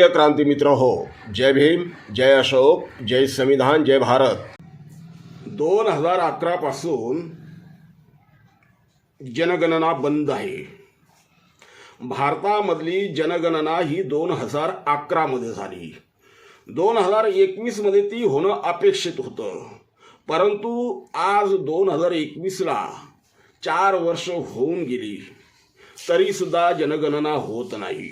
प्रिय क्रांती मित्र हो, जय भीम, जय अशोक, जय संविधान, जय भारत. 2011 पासून जनगणना बंद आहे. भारतामधली जनगणना ही 2011 मध्ये झाली. 2021 मध्ये ती होणं अपेक्षित होतं, परंतु आज 2021ला 4 वर्ष होऊन गेली तरी सुद्धा जनगणना होत नाही.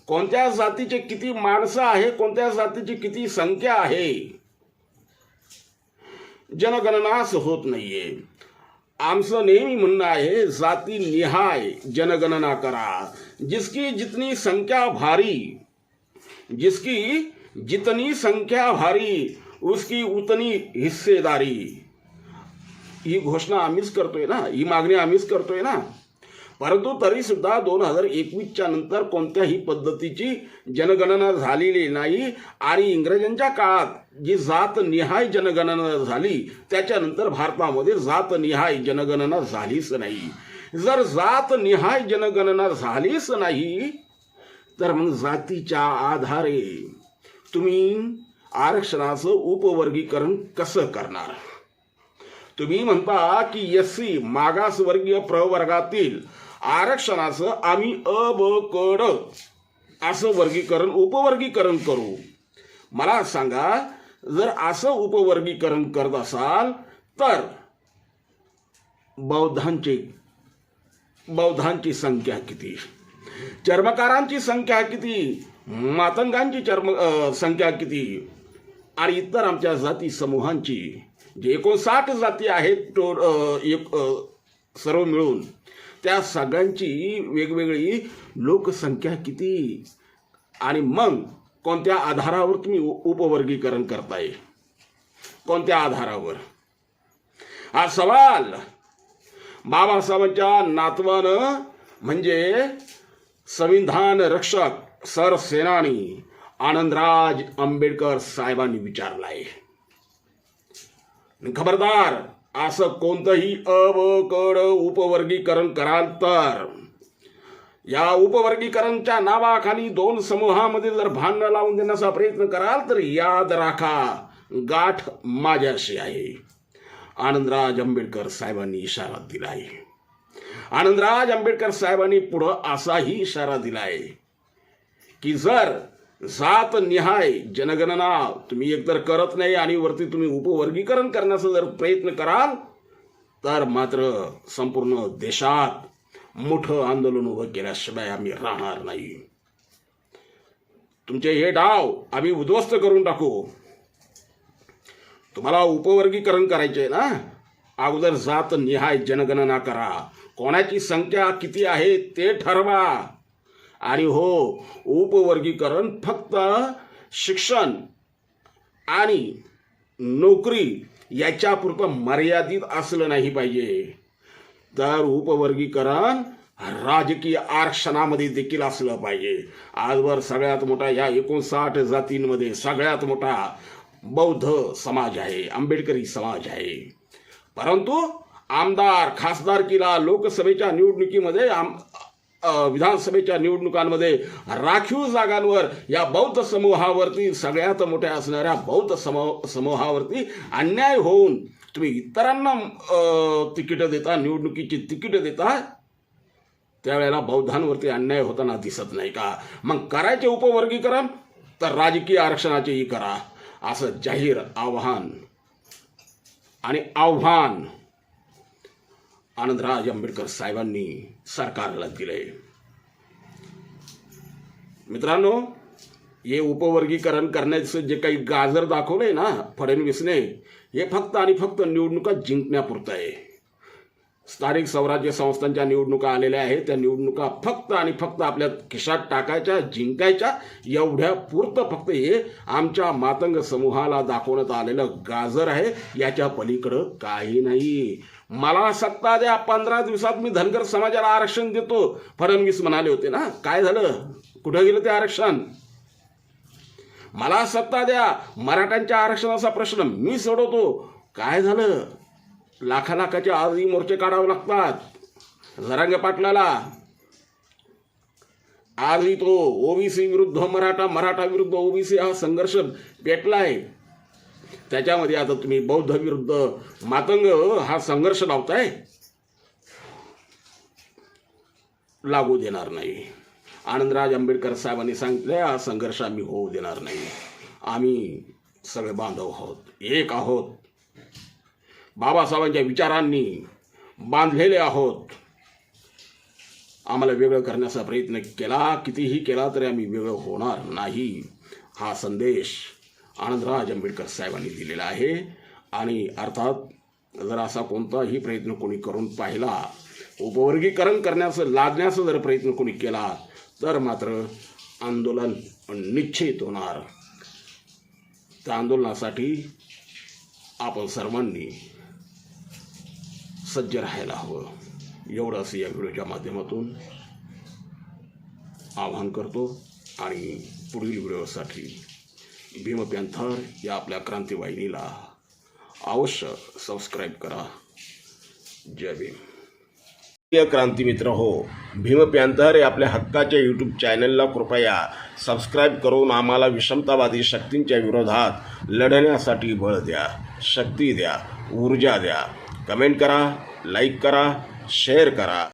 कोणत्या जातीचे किती माणसं आहे, कोणत्या जातीची किती संख्या आहे, जनगणनाच होत नाहीये. आमचं नेहमी म्हणणं आहे, जाती निहाय जनगणना करा. जिसकी जितनी संख्या भारी, जिसकी जितनी संख्या भारी उसकी उतनी हिस्सेदारी. ही घोषणा आम्हीच करतोय ना, ही मागणी आम्हीच करतोय ना. परंतु तरी सुद्धा 2021च्या नंतर कोणत्याही पद्धतीची जनगणना झालेली नाही. आणि इंग्रजांच्या काळात जी जातनिहाय जनगणना झाली त्याच्यानंतर भारतामध्ये जातनिहाय जनगणना झालीच नाही. जर जातनिहाय जनगणना झालीच नाही तर मग जातीच्या आधारे तुम्ही आरक्षणाचं उपवर्गीकरण कसं करणार? तुम्ही म्हणता की एससी मागासवर्गीय प्रवर्गातील आरक्षणाचं आम्ही अ ब क ड असं वर्गीकरण उपवर्गीकरण करू. मला सांगा, जर असं उपवर्गीकरण करत असाल तर बौद्धांची संख्या किती, चर्मकारांची संख्या किती, मातंगांची संख्या किती, आणि इतर आमच्या जाती समूहांची जे 59 जाती आहेत सर्व मिळून त्या सगळ्यांची वेगवेगळी लोकसंख्या किती, आणि मग कोणत्या आधारावर तुम्ही उपवर्गीकरण करताय, कोणत्या आधारावर? हा सवाल बाबासाहेबांच्या नातवानं म्हणजे संविधान रक्षक सरसेनानी आनंदराज आंबेडकर साहेबांनी विचारलाय. खबरदार, असं कोणतंही अ ब क ड उपवर्गीकरण कराल तर या उपवर्गीकरणच्या नावाखाली 2 समूहामध्ये जर भांडण लावून देण्याचा प्रयत्न कराल तर याद राखा, गाठ माझ्याशी आहे. आनंदराज आंबेडकर साहेबांनी इशारा दिलाय. आनंदराज आंबेडकर साहेबांनी पुढं असाही इशारा दिलाय की जर जात निहाय जनगणना तुम्ही एकतर करत नाही आणि वरती तुम्ही उपवर्गीकरण करण्याचा जर प्रयत्न कराल तर मात्र संपूर्ण देशात मोठं आंदोलन उभं केल्याशिवाय आम्ही राहणार नाही. तुमचे हे डाव आम्ही उद्ध्वस्त करून टाकू. तुम्हाला उपवर्गीकरण करायचे ना, अगोदर जात निहाय जनगणना करा. कोणाची संख्या किती आहे ते ठरवा. आणि हो, उपवर्गीकरण फक्त शिक्षण आणि नोकरी याच्यापुरतं मर्यादित असलं नाही पाहिजे, तर उपवर्गीकरण राजकीय आरक्षणामध्ये देखील असलं पाहिजे. आजवर सगळ्यात मोठा या 59 जातींमध्ये सगळ्यात मोठा बौद्ध समाज आहे, आंबेडकरी समाज आहे. परंतु आमदार खासदारकीला, लोकसभेच्या निवडणुकीमध्ये, विधानसभेच्या निवडणुकांमध्ये राखीव जागांवर या बौद्ध समूहावरती, सगळ्यात मोठ्या असणाऱ्या बौद्ध समूहावरती अन्याय होऊन तुम्ही इतरांना तिकीटं देता, निवडणुकीची तिकीटं देता, त्यावेळेला बौद्धांवरती अन्याय होताना दिसत नाही का? मग करायचे उपवर्गीकरण तर राजकीय आरक्षणाचेही करा, असं जाहीर आव्हान आनंदराज आंबेडकर साहेबांनी सरकारला दिले. मित्रांनो, हे उपवर्गीकरण करण्याचं जे काही गाजर दाखवलंय ना फडणवीसने, हे फक्त आणि फक्त निवडणुका जिंकण्यापुरतं आहे. स्थानिक स्वराज्य संस्थांच्या निवडणुका आलेल्या आहेत, त्या निवडणुका फक्त आणि फक्त आपल्या खिशात टाकायच्या, जिंकायच्या एवढ्या पुरतं फक्त हे आमच्या मातंग समूहाला दाखवण्यात आलेलं गाजर आहे. याच्या पलीकडं काही नाही. मला सत्ता द्या, 15 दिवसात मी धनगर समाजाला आरक्षण देतो, फडणवीस म्हणाले होते ना. काय झालं? कुठं गेलं ते आरक्षण? मला सत्ता द्या, मराठ्यांच्या आरक्षणाचा प्रश्न मी सोडवतो. काय झालं? लाखाचे आधी मोर्चे काढावे लागतात जरांगे पाटलाला. आजही तो ओबीसी विरुद्ध मराठा, मराठा विरुद्ध ओबीसी हा संघर्ष पेटला आहे. त्याच्यामध्ये आता तुम्ही बौद्ध विरुद्ध मातंग हा संघर्ष लावताय. लागू देणार नाही. आनंदराज आंबेडकर साहेबांनी सांगितले, हा संघर्ष आम्ही होऊ देणार नाही. आम्ही सगळे बांधव आहोत, एक आहोत, बाबासाहेबांच्या विचारांनी बांधलेले आहोत. आम्हाला वेगळं करण्याचा प्रयत्न केला, कितीही केला तरी आम्ही वेगळं होणार नाही. हा संदेश आनंदराज आंबेडकर साहेबांनी दिलेला आहे. आणि अर्थात जर असा कोणताही प्रयत्न कोणी करून पाहिला, उपवर्गीकरण करण्याचं लादण्याचा जर प्रयत्न कोणी केला तर मात्र आंदोलन निश्चित होणार. त्या आंदोलनासाठी आपण सर्वांनी सज्ज राहायला हवं. एवढंच या व्हिडिओच्या माध्यमातून आवाहन करतो. आणि पुढील व्हिडिओसाठी भीम पॅन्थर या आपल्या क्रांतिवाहिनीला अवश्य सबस्क्राईब करा. जय भीम. क्रांती मित्र हो, भीम पॅन्थर या आपल्या हक्काच्या यूट्यूब चॅनलला कृपया सबस्क्राईब करून आम्हाला विषमतावादी शक्तींच्या विरोधात लढण्यासाठी बळ द्या, शक्ती द्या, ऊर्जा द्या. कमेंट करा, लाईक करा, शेअर करा.